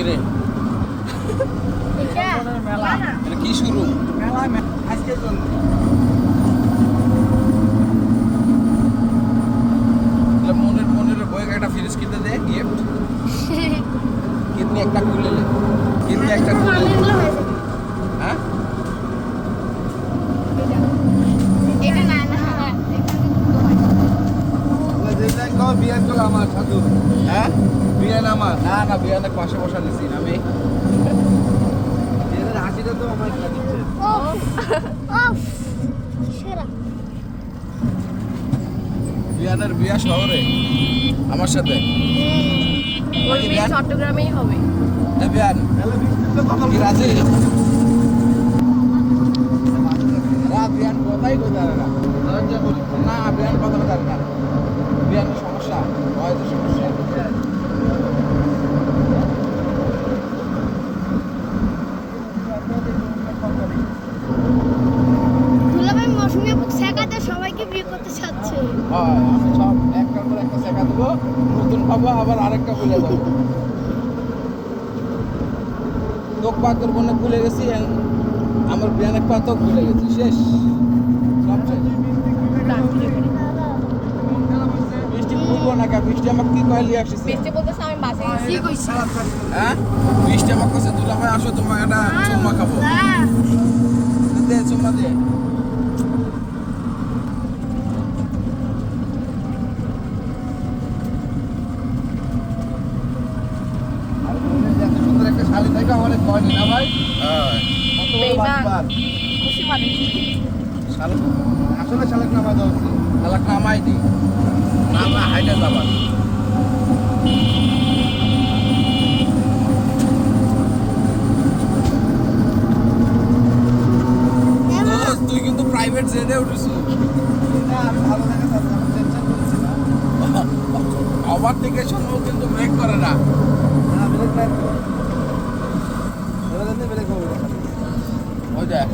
কিরে মেলা এটা কি শুরু মেলা আজকের জন্য মনের বইকে একটা ফ্রিজ কিনতে দে গিফট কিডনি একটা খুলে লে কিডনি একটা খুলে লে হ্যাঁ বিয়ান তো আমার সাধু হ্যাঁ বিয়ান আমার না বিয়ানের পাশে বসা দিছি আমি বিয়ানের হাসিটা তো আমার দিচ্ছে বিয়ানের বিয়া শহরে আমার সাথে ওর বিয়ে চট্টগ্রামেই হবে। এ বিয়ান তাহলে বৃষ্টিতে কথা কি রাজি বিয়ান কথাই কোথায় না লজ্জা বলি না বিয়ান কথা কোথায় না বিয়ানের সমস্যা হয়তো সমস্যা সবাইকে বিয়ে করতে চাচ্ছে। হয় আমি সব একটার পর একটা শেখা দেবো নতুন পাবো আবার আরেকটা ভুলে যাবো তোক পা করবো না ভুলে গেছি আমার বিয়ানের পা তোক ভুলে গেছি শেষ সব শেষ বৃষ্টি ভুলবো না কে বৃষ্টি আমাকে কি কয়ে আসছে বৃষ্টি বলতেছে আমি বাসে কি কইছে? হ্যাঁ বৃষ্টি আমাকে কাছে দুলা ভাই আসো তোমার একটা চুম্মা খাবো দে চুম্মা দে এত সুন্দর একটা শালি থেকে আমার কয়নি না ভাই হ্যাঁ কত বড় বেইমান। বাটপার। খুশি মানুষ। শালা আসলে শালাক নামা দেওয়া উচিত শালা কামাই দি না হাইটা যাবার তুই কিন্তু প্রাইভেট জেটে উঠেছিস না আমি ভালো লাগে তার আমি টেনশন করছি না ওভারটেকেশন ও কিন্তু ব্রেক করে না না ব্রেক নাই তো ব্রেক হবে ওই দেখ